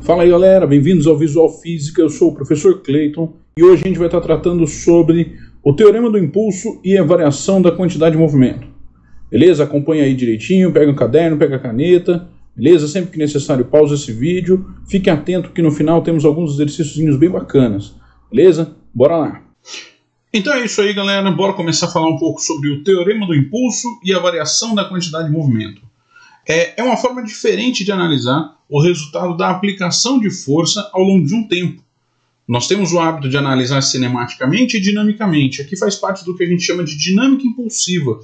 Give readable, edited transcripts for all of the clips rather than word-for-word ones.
Fala aí galera, bem-vindos ao Visual Física, eu sou o professor Clayton e hoje a gente vai estar tratando sobre o teorema do impulso e a variação da quantidade de movimento. Beleza? Acompanha aí direitinho, pega um caderno, pega a caneta, beleza? Sempre que necessário pausa esse vídeo, fique atento que no final temos alguns exercícios bem bacanas, beleza? Bora lá! Então é isso aí galera, bora começar a falar um pouco sobre o teorema do impulso e a variação da quantidade de movimento. É uma forma diferente de analisar o resultado da aplicação de força ao longo de um tempo. Nós temos o hábito de analisar cinematicamente e dinamicamente. Aqui faz parte do que a gente chama de dinâmica impulsiva,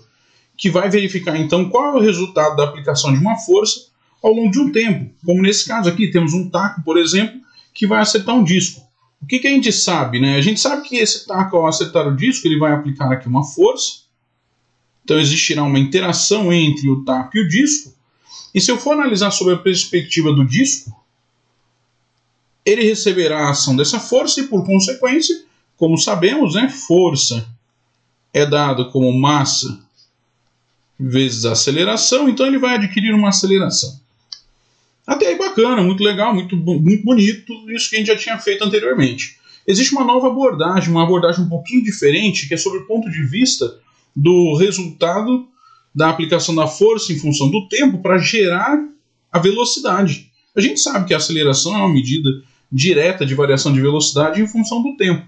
que vai verificar então qual é o resultado da aplicação de uma força ao longo de um tempo. Como nesse caso aqui, temos um taco, por exemplo, que vai acertar um disco. O que a gente sabe, né? A gente sabe que esse taco, ao acertar o disco, ele vai aplicar aqui uma força. Então existirá uma interação entre o taco e o disco. E se eu for analisar sob a perspectiva do disco, ele receberá a ação dessa força e, por consequência, como sabemos, né, força é dado como massa vezes aceleração, então ele vai adquirir uma aceleração. Até aí bacana, muito legal, muito bonito, isso que a gente já tinha feito anteriormente. Existe uma nova abordagem, uma abordagem um pouquinho diferente, que é sobre o ponto de vista do resultado da aplicação da força em função do tempo para gerar a velocidade. A gente sabe que a aceleração é uma medida direta de variação de velocidade em função do tempo.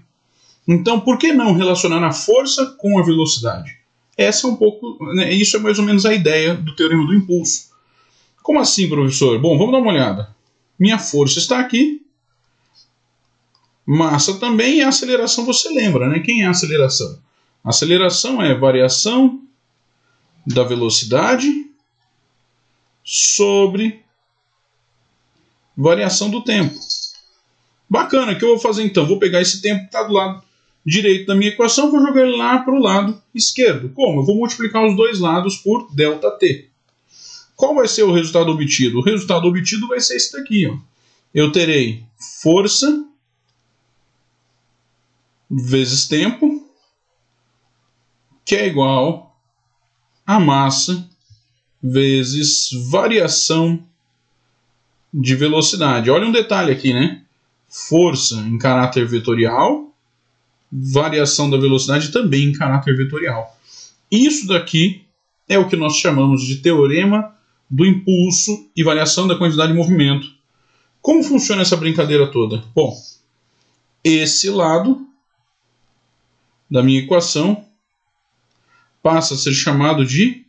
Então, por que não relacionar a força com a velocidade? Essa é um pouco, né, isso é mais ou menos a ideia do teorema do impulso. Como assim, professor? Bom, vamos dar uma olhada. Minha força está aqui, massa também, e a aceleração você lembra, né? Quem é a aceleração? A aceleração é variação da velocidade sobre variação do tempo. Bacana, o que eu vou fazer então? Vou pegar esse tempo que está do lado direito da minha equação e vou jogar ele lá para o lado esquerdo. Como? Eu vou multiplicar os dois lados por ΔT. Qual vai ser o resultado obtido? O resultado obtido vai ser esse daqui. Ó. Eu terei força vezes tempo, que é igual a massa vezes variação de velocidade. Olha um detalhe aqui, né? Força em caráter vetorial, variação da velocidade também em caráter vetorial. Isso daqui é o que nós chamamos de teorema do impulso e variação da quantidade de movimento. Como funciona essa brincadeira toda? Bom, esse lado da minha equação passa a ser chamado de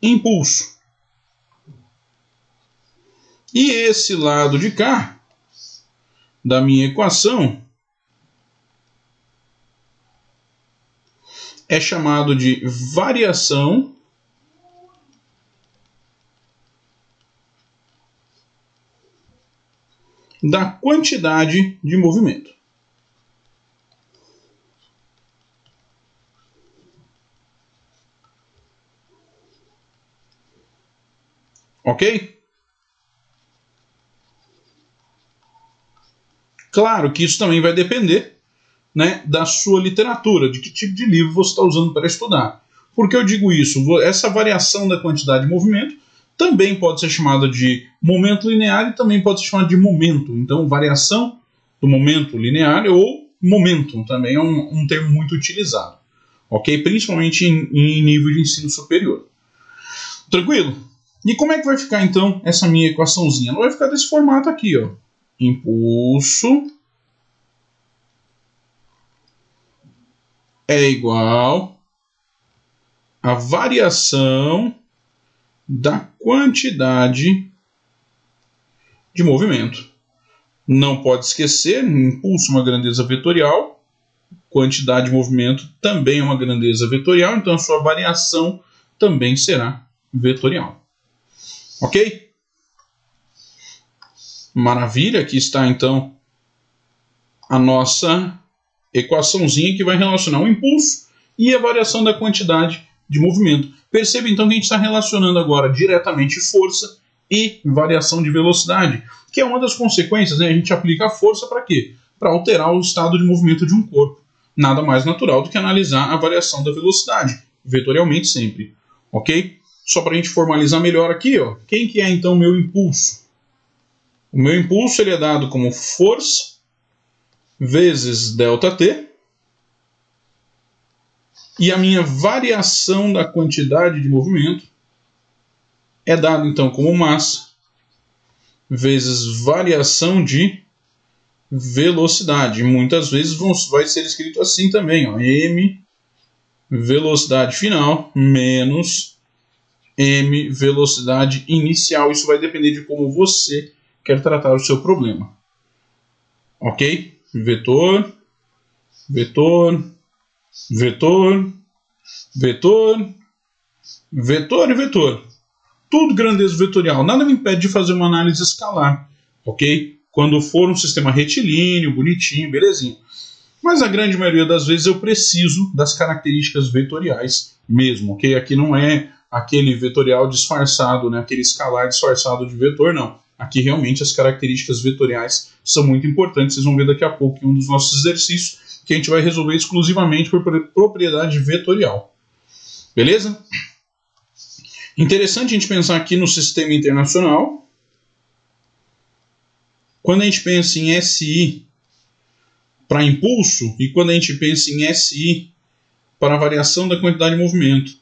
impulso. E esse lado de cá, da minha equação, é chamado de variação da quantidade de movimento. Ok? Claro que isso também vai depender, né, da sua literatura, de que tipo de livro você está usando para estudar. Por que eu digo isso? Essa variação da quantidade de movimento também pode ser chamada de momento linear e também pode ser chamada de momento. Então, variação do momento linear ou momentum também é um termo muito utilizado. Ok? Principalmente em nível de ensino superior. Tranquilo? E como é que vai ficar, então, essa minha equaçãozinha? Ela vai ficar desse formato aqui, ó. Impulso é igual a variação da quantidade de movimento. Não pode esquecer, impulso é uma grandeza vetorial, quantidade de movimento também é uma grandeza vetorial, então a sua variação também será vetorial. Ok? Maravilha, aqui está então a nossa equaçãozinha que vai relacionar o impulso e a variação da quantidade de movimento. Perceba então que a gente está relacionando agora diretamente força e variação de velocidade, que é uma das consequências, né? A gente aplica a força para quê? Para alterar o estado de movimento de um corpo. Nada mais natural do que analisar a variação da velocidade, vetorialmente sempre. Ok? Só para a gente formalizar melhor aqui, ó, quem que é então o meu impulso? O meu impulso ele é dado como força vezes ΔT. E a minha variação da quantidade de movimento é dado então como massa vezes variação de velocidade. Muitas vezes vai ser escrito assim também, ó, m velocidade final menos m velocidade inicial. Isso vai depender de como você quer tratar o seu problema. Ok? Vetor, vetor, vetor, vetor, vetor e vetor. Tudo grandeza vetorial. Nada me impede de fazer uma análise escalar. Ok? Quando for um sistema retilíneo, bonitinho, belezinha. Mas a grande maioria das vezes eu preciso das características vetoriais mesmo, ok? Aqui não é aquele vetorial disfarçado, né? Aquele escalar disfarçado de vetor, não. Aqui realmente as características vetoriais são muito importantes. Vocês vão ver daqui a pouco em um dos nossos exercícios que a gente vai resolver exclusivamente por propriedade vetorial. Beleza? Interessante a gente pensar aqui no sistema internacional. Quando a gente pensa em SI para impulso e quando a gente pensa em SI para variação da quantidade de movimento.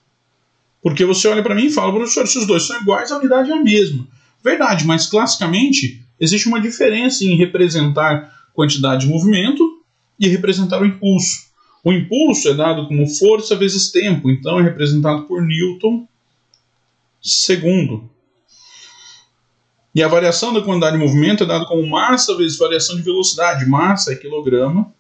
Porque você olha para mim e fala, professor, se os dois são iguais, a unidade é a mesma. Verdade, mas classicamente existe uma diferença em representar quantidade de movimento e representar o impulso. O impulso é dado como força vezes tempo, então é representado por Newton segundo. E a variação da quantidade de movimento é dada como massa vezes variação de velocidade. Massa é quilograma.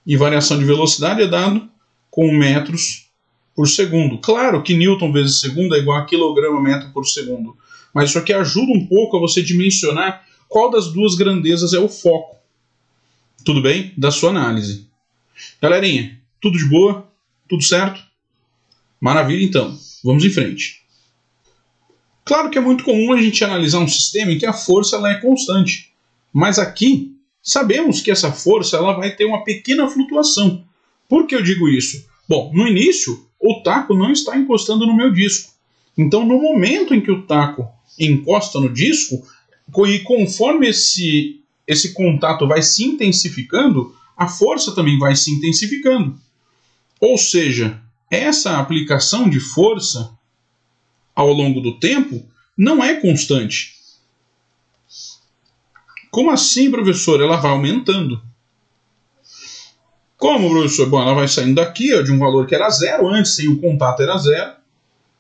E variação de velocidade é dado com metros por segundo. Claro que Newton vezes segundo é igual a quilograma metro por segundo. Mas isso aqui ajuda um pouco a você dimensionar qual das duas grandezas é o foco. Tudo bem? Da sua análise. Galerinha, tudo de boa? Tudo certo? Maravilha, então. Vamos em frente. Claro que é muito comum a gente analisar um sistema em que a força ela é constante. Mas aqui, sabemos que essa força ela vai ter uma pequena flutuação. Por que eu digo isso? Bom, no início, o taco não está encostando no meu disco. Então, no momento em que o taco encosta no disco, e conforme esse contato vai se intensificando, a força também vai se intensificando. Ou seja, essa aplicação de força ao longo do tempo não é constante. Como assim, professor? Ela vai aumentando. Como, professor? Bom, ela vai saindo daqui, ó, de um valor que era zero, antes sem o contato era zero,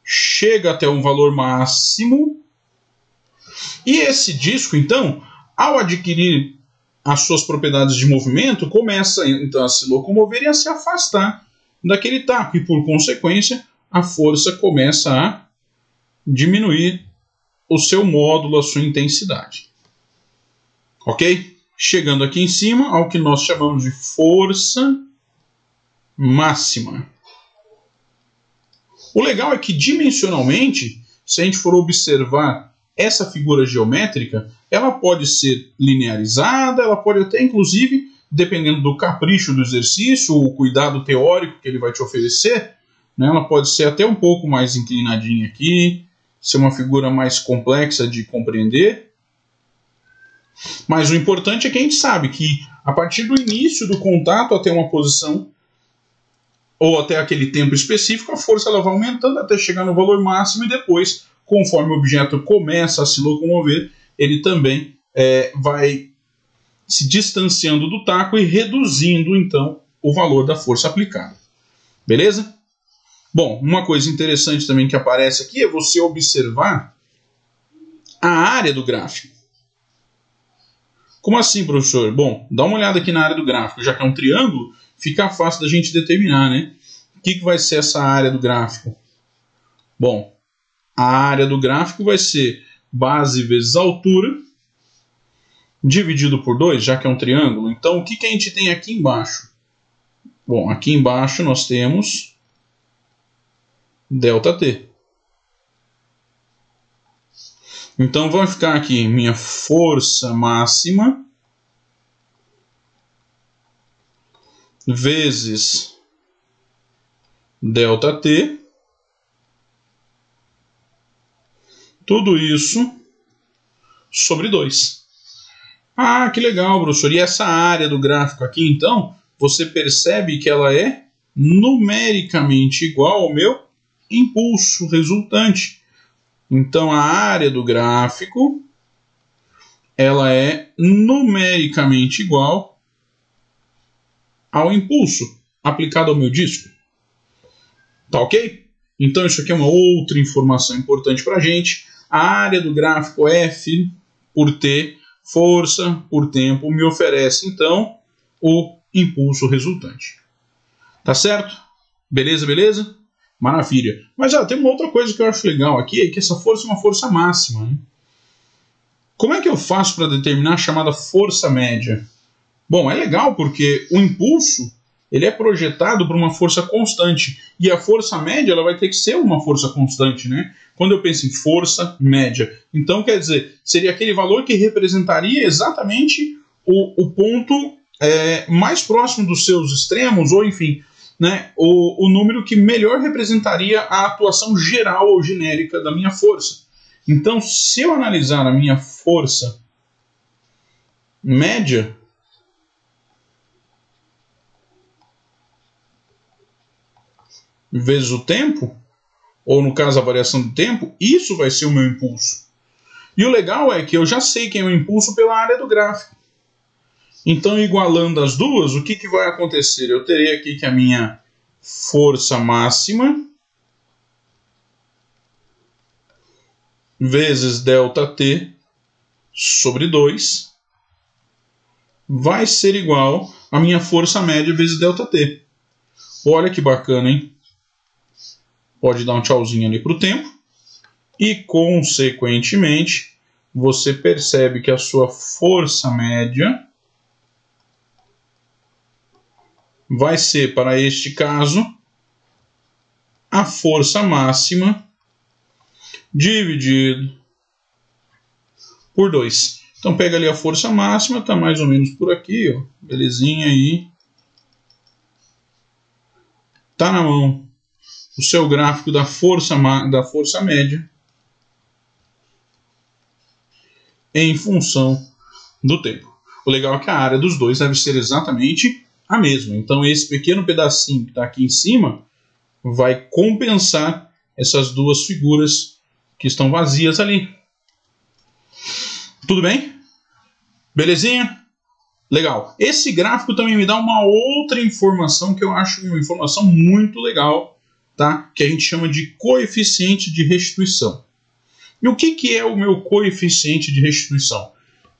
chega até um valor máximo, e esse disco, então, ao adquirir as suas propriedades de movimento, começa então a se locomover e a se afastar daquele taco, e por consequência, a força começa a diminuir o seu módulo, a sua intensidade. Ok? Chegando aqui em cima ao que nós chamamos de força máxima. O legal é que dimensionalmente, se a gente for observar essa figura geométrica, ela pode ser linearizada, ela pode até inclusive, dependendo do capricho do exercício, o cuidado teórico que ele vai te oferecer, né, ela pode ser até um pouco mais inclinadinha aqui, ser uma figura mais complexa de compreender. Mas o importante é que a gente sabe que a partir do início do contato até uma posição ou até aquele tempo específico, a força ela vai aumentando até chegar no valor máximo e depois, conforme o objeto começa a se locomover, ele também vai se distanciando do taco e reduzindo então o valor da força aplicada. Beleza? Bom, uma coisa interessante também que aparece aqui é você observar a área do gráfico. Como assim, professor? Bom, dá uma olhada aqui na área do gráfico. Já que é um triângulo, fica fácil da gente determinar, né? O que vai ser essa área do gráfico? Bom, a área do gráfico vai ser base vezes altura, dividido por 2, já que é um triângulo. Então, o que a gente tem aqui embaixo? Bom, aqui embaixo nós temos ΔT. Então, vai ficar aqui minha força máxima vezes ΔT. Tudo isso sobre 2. Ah, que legal, professor. E essa área do gráfico aqui, então, você percebe que ela é numericamente igual ao meu impulso resultante. Então, a área do gráfico, ela é numericamente igual ao impulso aplicado ao meu disco. Tá ok? Então, isso aqui é uma outra informação importante para a gente. A área do gráfico F por T, força por tempo, me oferece, então, o impulso resultante. Tá certo? Beleza, beleza? Maravilha. Mas tem uma outra coisa que eu acho legal aqui, é que essa força é uma força máxima, né? Como é que eu faço para determinar a chamada força média? Bom, é legal porque o impulso ele é projetado por uma força constante. E a força média ela vai ter que ser uma força constante, né? Quando eu penso em força média. Então, quer dizer, seria aquele valor que representaria exatamente o ponto mais próximo dos seus extremos, ou enfim, né, o número que melhor representaria a atuação geral ou genérica da minha força. Então, se eu analisar a minha força média, vezes o tempo, ou no caso a variação do tempo, isso vai ser o meu impulso. E o legal é que eu já sei quem é o impulso pela área do gráfico. Então, igualando as duas, o que vai acontecer? Eu terei aqui que a minha força máxima vezes ΔT sobre 2 vai ser igual à minha força média vezes ΔT. Olha que bacana, hein? Pode dar um tchauzinho ali para o tempo. E, consequentemente, você percebe que a sua força média vai ser, para este caso, a força máxima dividido por 2. Então, pega ali a força máxima, está mais ou menos por aqui, ó, belezinha aí. Está na mão o seu gráfico da força média em função do tempo. O legal é que a área dos dois deve ser exatamente a mesma. Então, esse pequeno pedacinho que está aqui em cima vai compensar essas duas figuras que estão vazias ali. Tudo bem? Belezinha? Legal. Esse gráfico também me dá uma outra informação que eu acho uma informação muito legal, tá? Que a gente chama de coeficiente de restituição. E o que é o meu coeficiente de restituição?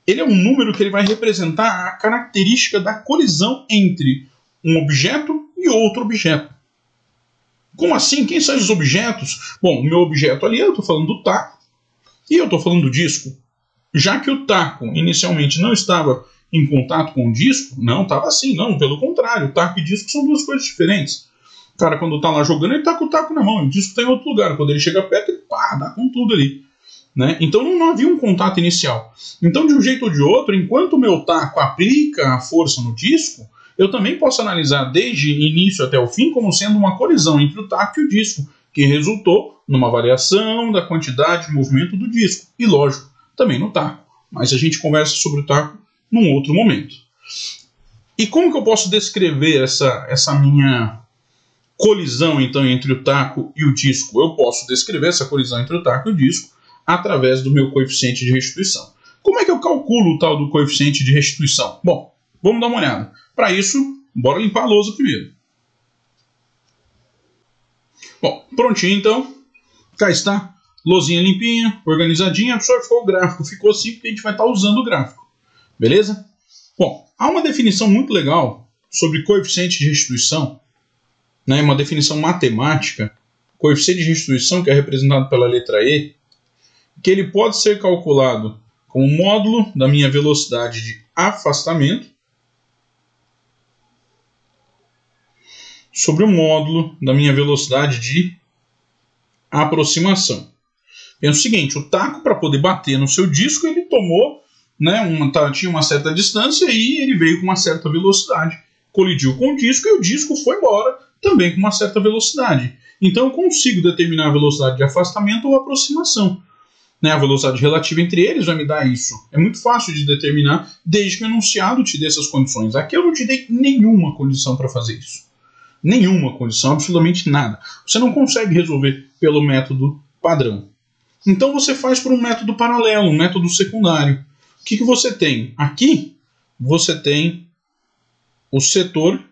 Ele é um número que ele vai representar a característica da colisão entre um objeto e outro objeto. Como assim? Quem são os objetos? Bom, o meu objeto ali, eu estou falando do taco e eu estou falando do disco. Já que o taco inicialmente não estava em contato com o disco, não estava assim, não, pelo contrário, o taco e disco são duas coisas diferentes. O cara, quando está lá jogando, ele está com o taco na mão, o disco está em outro lugar. Quando ele chega perto, ele dá com tudo ali. Né? Então não havia um contato inicial. Então, de um jeito ou de outro, enquanto o meu taco aplica a força no disco, eu também posso analisar desde início até o fim como sendo uma colisão entre o taco e o disco, que resultou numa variação da quantidade de movimento do disco. E, lógico, também no taco. Mas a gente conversa sobre o taco num outro momento. E como que eu posso descrever essa minha colisão, então, entre o taco e o disco? Eu posso descrever essa colisão entre o taco e o disco através do meu coeficiente de restituição. Como é que eu calculo o tal do coeficiente de restituição? Bom, vamos dar uma olhada. Para isso, bora limpar a lousa primeiro. Bom, prontinho então. Cá está. Lousinha limpinha, organizadinha. Só ficou o gráfico. Ficou assim porque a gente vai estar usando o gráfico. Beleza? Bom, há uma definição muito legal sobre coeficiente de restituição, né, uma definição matemática. Coeficiente de restituição, que é representado pela letra E, que ele pode ser calculado como módulo da minha velocidade de afastamento sobre o módulo da minha velocidade de aproximação. Pensa o seguinte, o taco, para poder bater no seu disco, ele tomou, né, tinha uma certa distância e ele veio com uma certa velocidade. Colidiu com o disco e o disco foi embora também com uma certa velocidade. Então eu consigo determinar a velocidade de afastamento ou aproximação. né, a velocidade relativa entre eles vai me dar isso. É muito fácil de determinar, desde que o enunciado te dê essas condições. Aqui eu não te dei nenhuma condição para fazer isso. Nenhuma condição, absolutamente nada. Você não consegue resolver pelo método padrão. Então você faz por um método paralelo, um método secundário. O que você tem? Aqui você tem o setor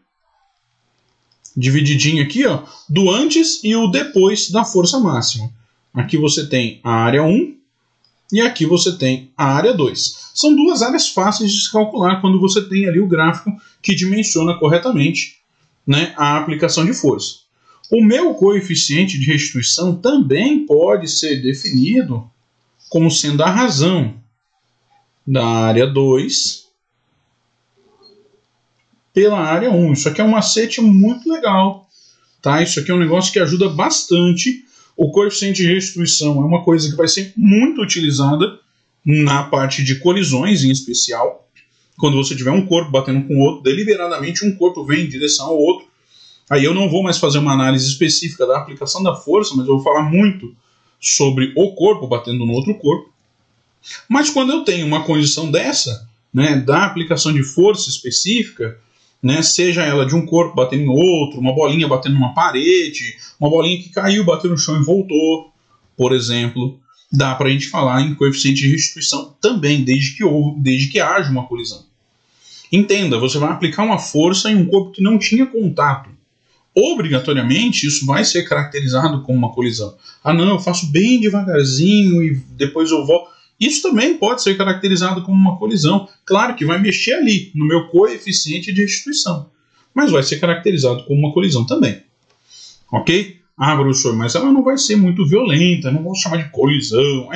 divididinho aqui, ó, do antes e o depois da força máxima. Aqui você tem a área 1 e aqui você tem a área 2. São duas áreas fáceis de se calcular quando você tem ali o gráfico que dimensiona corretamente, né, a aplicação de força. O meu coeficiente de restituição também pode ser definido como sendo a razão da área 2 pela área 1. Isso aqui é um macete muito legal, tá? Isso aqui é um negócio que ajuda bastante. O coeficiente de restituição é uma coisa que vai ser muito utilizada na parte de colisões, em especial. Quando você tiver um corpo batendo com o outro, deliberadamente um corpo vem em direção ao outro. Aí eu não vou mais fazer uma análise específica da aplicação da força, mas eu vou falar muito sobre o corpo batendo no outro corpo. Mas quando eu tenho uma condição dessa, né, da aplicação de força específica, né, seja ela de um corpo batendo no outro, uma bolinha batendo numa parede, uma bolinha que caiu, bateu no chão e voltou, por exemplo, dá para a gente falar em coeficiente de restituição também, desde que haja uma colisão. Entenda, você vai aplicar uma força em um corpo que não tinha contato. Obrigatoriamente, isso vai ser caracterizado como uma colisão. Ah, não, eu faço bem devagarzinho e depois eu volto. Isso também pode ser caracterizado como uma colisão. Claro que vai mexer ali no meu coeficiente de restituição, mas vai ser caracterizado como uma colisão também. Ok? Ah, professor, mas ela não vai ser muito violenta, não vou chamar de colisão.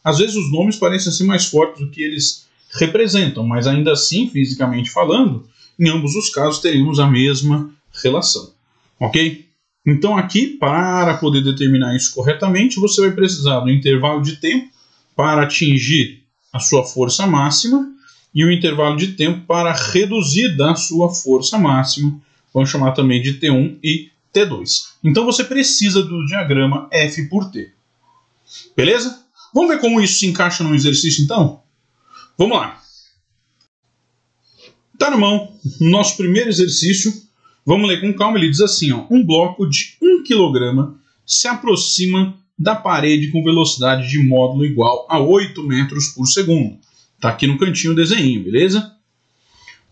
Às vezes os nomes parecem ser mais fortes do que eles representam, mas ainda assim, fisicamente falando, em ambos os casos teremos a mesma relação. Ok? Então aqui, para poder determinar isso corretamente, você vai precisar do intervalo de tempo para atingir a sua força máxima e o intervalo de tempo para reduzir da sua força máxima. Vamos chamar também de T1 e T2. Então você precisa do diagrama F por T. Beleza? Vamos ver como isso se encaixa no exercício então? Vamos lá. Tá na mão, nosso primeiro exercício. Vamos ler com calma, ele diz assim, ó, um bloco de 1 kg se aproxima da parede com velocidade de módulo igual a 8 metros por segundo. Está aqui no cantinho o desenho, beleza?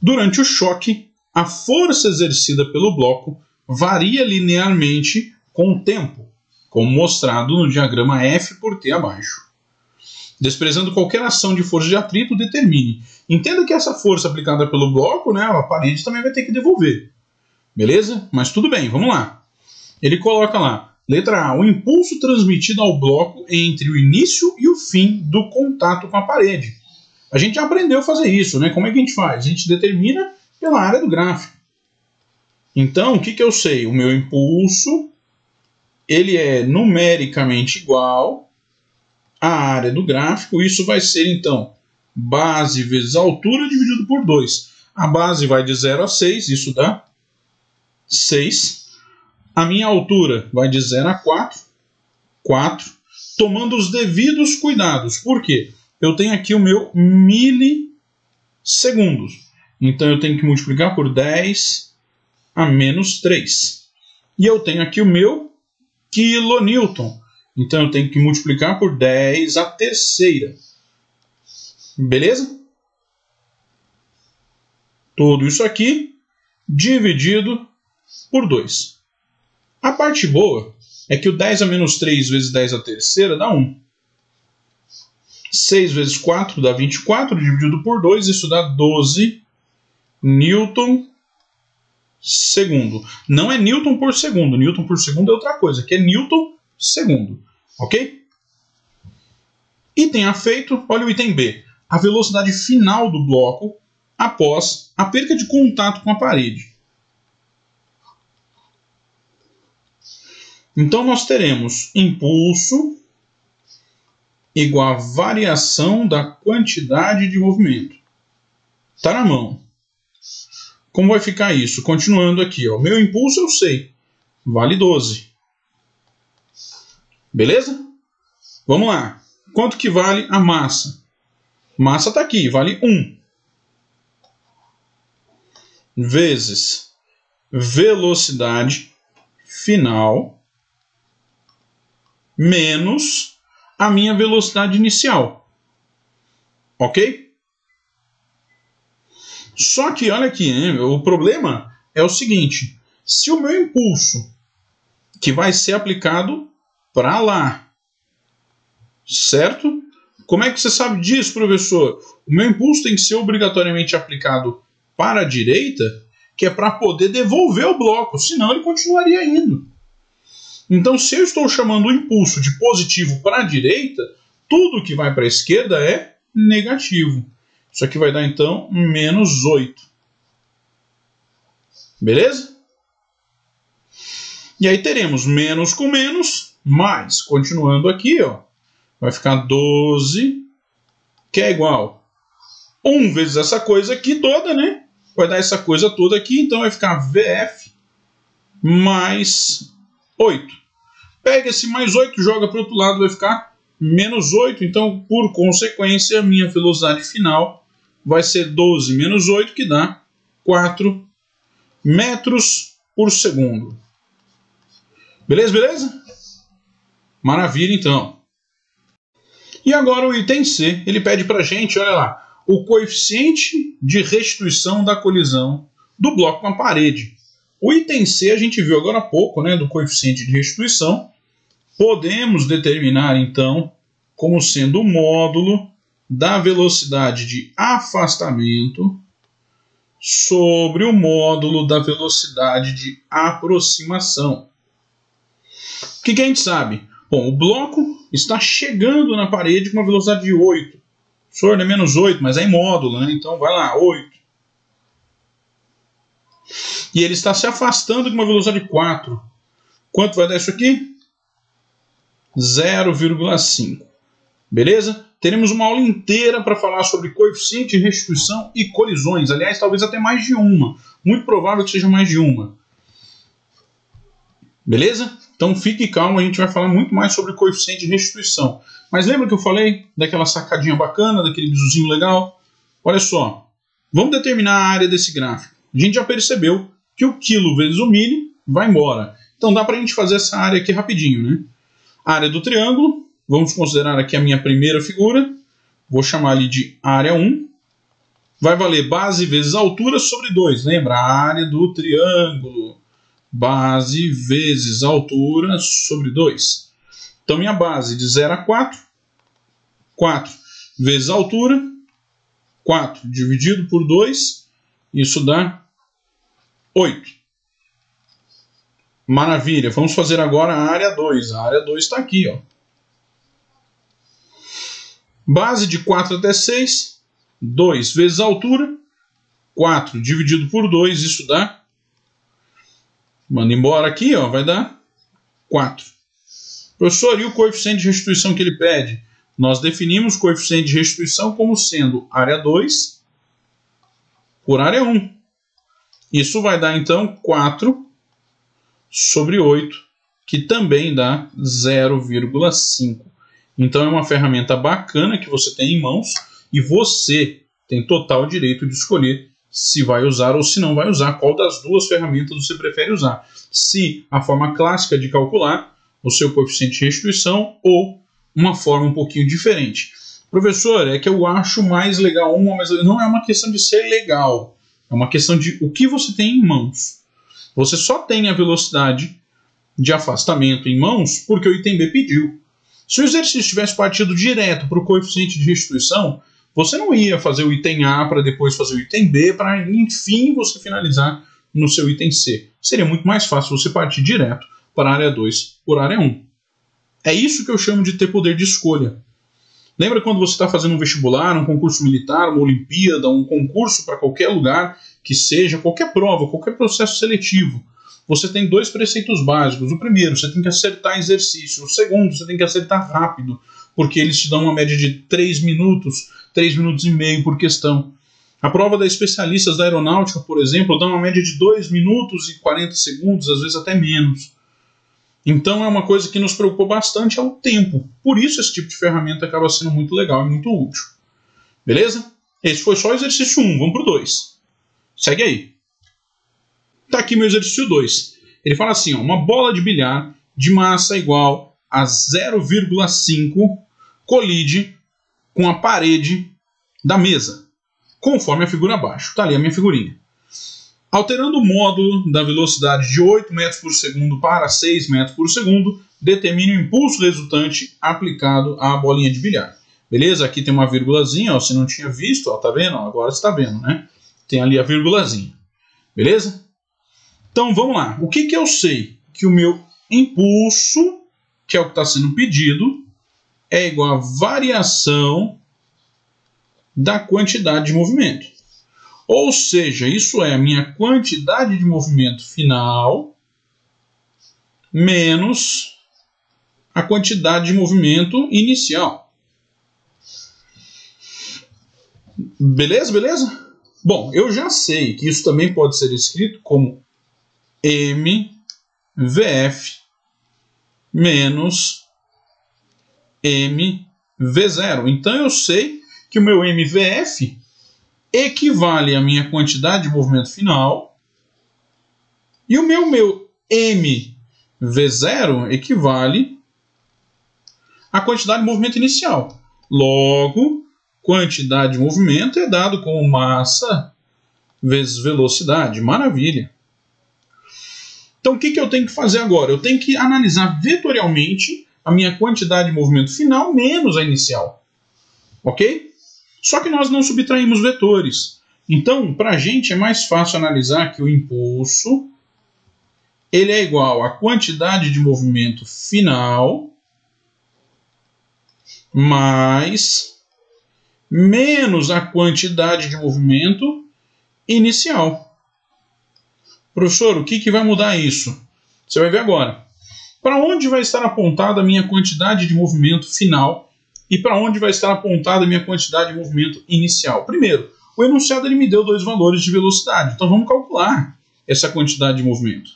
Durante o choque, a força exercida pelo bloco varia linearmente com o tempo, como mostrado no diagrama F por T abaixo. Desprezando qualquer ação de força de atrito, determine. Entenda que essa força aplicada pelo bloco, né, a parede também vai ter que devolver. Beleza? Mas tudo bem, vamos lá. Ele coloca lá, letra A, o impulso transmitido ao bloco entre o início e o fim do contato com a parede. A gente já aprendeu a fazer isso, né? Como é que a gente faz? A gente determina pela área do gráfico. Então, o que eu sei? O meu impulso, ele é numericamente igual à área do gráfico. Isso vai ser, então, base vezes altura dividido por 2. A base vai de 0 a 6, isso dá 6. A minha altura vai de 0 a 4, 4, tomando os devidos cuidados. Por quê? Eu tenho aqui o meu milissegundos. Então eu tenho que multiplicar por 10 a menos 3. E eu tenho aqui o meu quilonewton. Então eu tenho que multiplicar por 10 a terceira. Beleza? Tudo isso aqui dividido por 2. A parte boa é que o 10 a menos 3 vezes 10 a terceira dá 1. 6 vezes 4 dá 24, dividido por 2, isso dá 12 newton segundo. Não é newton por segundo. Newton por segundo é outra coisa, que é newton segundo. Ok? Item A feito, olha o item B. A velocidade final do bloco após a perca de contato com a parede. Então nós teremos impulso igual a variação da quantidade de movimento. Está na mão. Como vai ficar isso? Continuando aqui, ó. Meu impulso eu sei. Vale 12. Beleza? Vamos lá. quanto que vale a massa? Massa está aqui, vale 1. Vezes velocidade final menos a minha velocidade inicial. Ok? Só que, olha aqui, né? O problema é o seguinte. Se o meu impulso, que vai ser aplicado para lá, certo? Como é que você sabe disso, professor? O meu impulso tem que ser obrigatoriamente aplicado para a direita, que é para poder devolver o bloco, senão ele continuaria indo. Então, se eu estou chamando o impulso de positivo para a direita, tudo que vai para a esquerda é negativo. Isso aqui vai dar, então, menos 8. Beleza? E aí teremos menos com menos, mais, continuando aqui, ó, vai ficar 12, que é igual 1 vezes essa coisa aqui toda, né? Vai dar essa coisa toda aqui, então vai ficar VF mais 8. Pega esse mais 8, joga para o outro lado, vai ficar menos 8. Então, por consequência, a minha velocidade final vai ser 12 menos 8, que dá 4 metros por segundo. Beleza, beleza? Maravilha, então. E agora o item C, ele pede para a gente, olha lá, o coeficiente de restituição da colisão do bloco com a parede. O item C a gente viu agora há pouco, né, do coeficiente de restituição. Podemos determinar, então, como sendo o módulo da velocidade de afastamento sobre o módulo da velocidade de aproximação. O que a gente sabe? Bom, o bloco está chegando na parede com uma velocidade de 8. Professor, é menos 8, mas é em módulo, né? Então vai lá, 8. E ele está se afastando com uma velocidade de 4. Quanto vai dar isso aqui? 0,5. Beleza? Teremos uma aula inteira para falar sobre coeficiente de restituição e colisões. Aliás, talvez até mais de uma. Muito provável que seja mais de uma. Beleza? Então fique calmo, a gente vai falar muito mais sobre coeficiente de restituição. Mas lembra que eu falei daquela sacadinha bacana, daquele bisuzinho legal? Olha só, vamos determinar a área desse gráfico. A gente já percebeu que o quilo vezes o milho vai embora. Então dá para a gente fazer essa área aqui rapidinho, né? A área do triângulo, vamos considerar aqui a minha primeira figura. Vou chamar ali de área 1. Vai valer base vezes altura sobre 2. Lembra? A área do triângulo. Base vezes altura sobre 2. Então, minha base de 0 a 4. 4 vezes altura. 4 dividido por 2. Isso dá 8. Maravilha. Vamos fazer agora a área 2. A área 2 está aqui, ó. Base de 4 até 6. 2 vezes altura. 4 dividido por 2. Isso dá... Manda embora aqui, ó, vai dar 4. Professor, e o coeficiente de restituição que ele pede? Nós definimos o coeficiente de restituição como sendo área 2 por área 1. Isso vai dar, então, 4 sobre 8, que também dá 0,5. Então, é uma ferramenta bacana que você tem em mãos e você tem total direito de escolher se vai usar ou se não vai usar, qual das duas ferramentas você prefere usar. Se a forma clássica de calcular o seu coeficiente de restituição ou uma forma um pouquinho diferente. Professor, é que eu acho mais legal uma, mas não é uma questão de ser legal, é uma questão de o que você tem em mãos. Você só tem a velocidade de afastamento em mãos porque o item B pediu. Se o exercício tivesse partido direto para o coeficiente de restituição, você não ia fazer o item A para depois fazer o item B, para enfim você finalizar no seu item C. Seria muito mais fácil você partir direto para a área 2 por área 1. É isso que eu chamo de ter poder de escolha. Lembra quando você está fazendo um vestibular, um concurso militar, uma Olimpíada, um concurso para qualquer lugar que seja, qualquer prova, qualquer processo seletivo? Você tem 2 preceitos básicos. O primeiro, você tem que acertar exercício. O segundo, você tem que acertar rápido, porque eles te dão uma média de 3 minutos, 3 minutos e meio por questão. A prova da especialistas da aeronáutica, por exemplo, dá uma média de 2 minutos e 40 segundos, às vezes até menos. Então é uma coisa que nos preocupa bastante, é o tempo. Por isso esse tipo de ferramenta acaba sendo muito legal e muito útil. Beleza? Esse foi só o exercício 1, vamos para o 2. Segue aí. Está aqui meu exercício 2. Ele fala assim, ó, uma bola de bilhar de massa igual a 0,5 colide com a parede da mesa, conforme a figura abaixo. Está ali a minha figurinha. Alterando o módulo da velocidade de 8 metros por segundo para 6 metros por segundo, determine o impulso resultante aplicado à bolinha de bilhar. Beleza? Aqui tem uma vírgulazinha, ó, você não tinha visto, ó, tá vendo? Ó, agora você está vendo, né? Tem ali a vírgulazinha. Beleza? Então vamos lá. O que eu sei? Que o meu impulso, que é o que está sendo pedido, é igual à variação da quantidade de movimento. Ou seja, isso é a minha quantidade de movimento final menos a quantidade de movimento inicial. Beleza? Beleza? Bom, eu já sei que isso também pode ser escrito como mVF menos mV0. Então eu sei que o meu mVF equivale à minha quantidade de movimento final e o meu mV0 equivale à quantidade de movimento inicial. Logo, quantidade de movimento é dado como massa vezes velocidade. Maravilha! Então, o que eu tenho que fazer agora? Eu tenho que analisar vetorialmente a minha quantidade de movimento final menos a inicial. Ok? Só que nós não subtraímos vetores. Então, para a gente é mais fácil analisar que o impulso ele é igual à quantidade de movimento final mais menos a quantidade de movimento inicial. Professor, o que vai mudar isso? Você vai ver agora. Para onde vai estar apontada a minha quantidade de movimento final e para onde vai estar apontada a minha quantidade de movimento inicial? Primeiro, o enunciado ele me deu dois valores de velocidade. Então vamos calcular essa quantidade de movimento.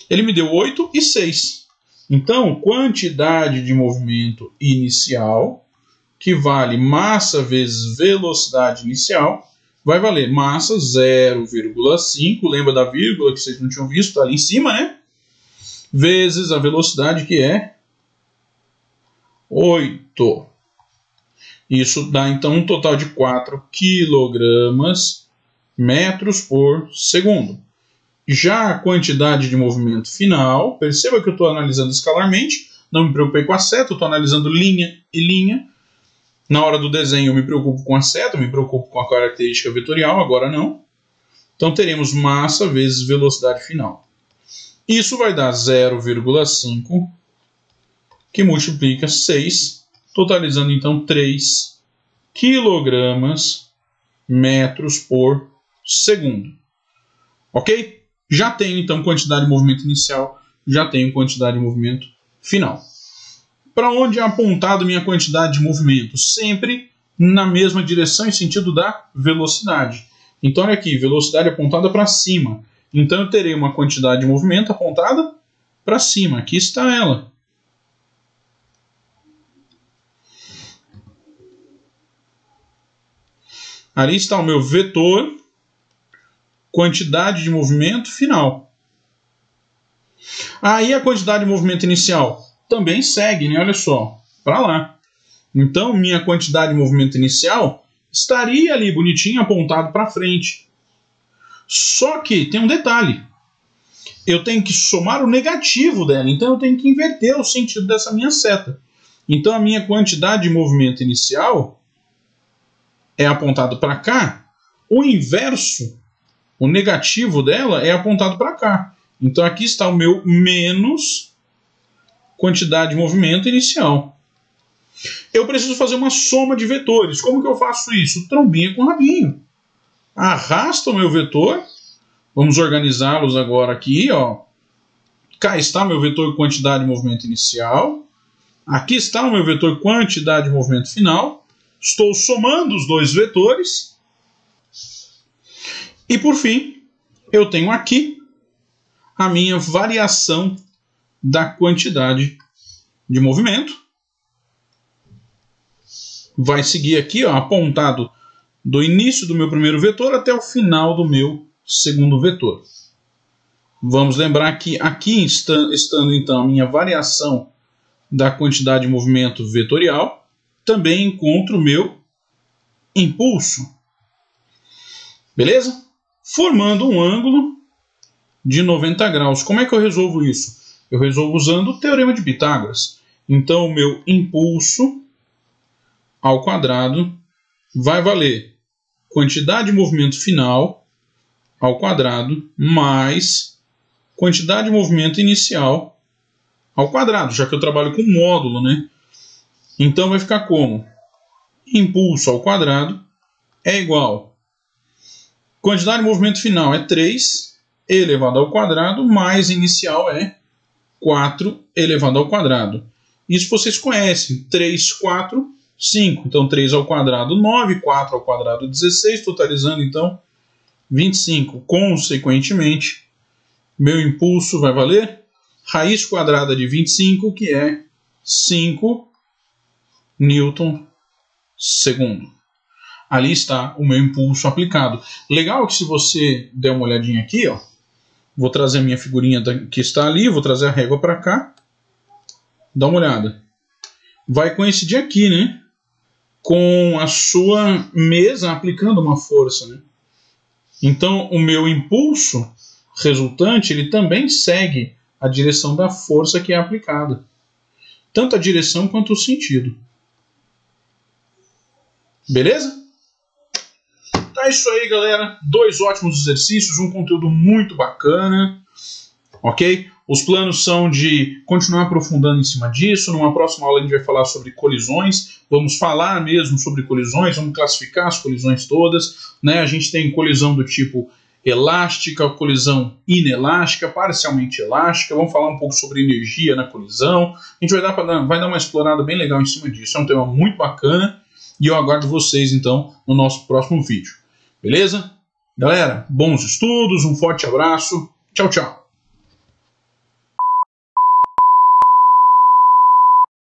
Ele me deu 8 e 6. Então, quantidade de movimento inicial, que vale massa vezes velocidade inicial, vai valer massa 0,5, lembra da vírgula que vocês não tinham visto, está ali em cima, né? Vezes a velocidade que é 8. Isso dá então um total de 4 quilogramas metros por segundo. Já a quantidade de movimento final, perceba que eu estou analisando escalarmente, não me preocupei com a seta, eu estou analisando linha e linha. Na hora do desenho eu me preocupo com a seta, eu me preocupo com a característica vetorial, agora não. Então teremos massa vezes velocidade final. Isso vai dar 0,5, que multiplica 6, totalizando então 3 quilogramas metros por segundo. Ok? Já tenho então quantidade de movimento inicial, já tenho quantidade de movimento final. Para onde é apontado minha quantidade de movimento? Sempre na mesma direção em sentido da velocidade. Então olha aqui, velocidade apontada para cima. Então eu terei uma quantidade de movimento apontada para cima. Aqui está ela. Ali está o meu vetor, quantidade de movimento final. Aí a quantidade de movimento inicial também segue, né? Olha só, para lá. Então, minha quantidade de movimento inicial estaria ali bonitinho apontado para frente. Só que tem um detalhe. Eu tenho que somar o negativo dela. Então, eu tenho que inverter o sentido dessa minha seta. Então, a minha quantidade de movimento inicial é apontado para cá. O inverso, o negativo dela, é apontado para cá. Então, aqui está o meu menos quantidade de movimento inicial. Eu preciso fazer uma soma de vetores. Como que eu faço isso? Trombinha com rabinho. Arrasta o meu vetor. Vamos organizá-los agora aqui. Ó. Cá está meu vetor quantidade de movimento inicial. Aqui está o meu vetor quantidade de movimento final. Estou somando os dois vetores. E por fim, eu tenho aqui a minha variação da quantidade de movimento. Vai seguir aqui, ó, apontado do início do meu primeiro vetor até o final do meu segundo vetor. Vamos lembrar que aqui estando então a minha variação da quantidade de movimento vetorial, também encontro o meu impulso. Beleza? Formando um ângulo de 90 graus. Como é que eu resolvo isso? Eu resolvo usando o teorema de Pitágoras. Então o meu impulso ao quadrado vai valer quantidade de movimento final ao quadrado mais quantidade de movimento inicial ao quadrado, já que eu trabalho com módulo, né? Então vai ficar como? Impulso ao quadrado é igual quantidade de movimento final é 3 elevado ao quadrado mais inicial é 4 elevado ao quadrado. Isso vocês conhecem, 3, 4, 5. Então 3 ao quadrado 9, 4 ao quadrado 16, totalizando então 25. Consequentemente, meu impulso vai valer raiz quadrada de 25, que é 5 Newton segundo. Ali está o meu impulso aplicado. Legal que se você der uma olhadinha aqui, ó, vou trazer a minha figurinha que está ali, vou trazer a régua para cá. Dá uma olhada. Vai coincidir aqui, né? Com a sua mesa aplicando uma força, né? Então, o meu impulso resultante, ele também segue a direção da força que é aplicada. Tanto a direção quanto o sentido. Beleza? Então é isso aí, galera. 2 ótimos exercícios, um conteúdo muito bacana. Ok? Os planos são de continuar aprofundando em cima disso. Numa próxima aula a gente vai falar sobre colisões. Vamos falar mesmo sobre colisões, vamos classificar as colisões todas, né? A gente tem colisão do tipo elástica, colisão inelástica, parcialmente elástica. Vamos falar um pouco sobre energia na colisão. A gente vai dar uma explorada bem legal em cima disso. É um tema muito bacana e eu aguardo vocês então no nosso próximo vídeo. Beleza? Galera, bons estudos, um forte abraço. Tchau, tchau.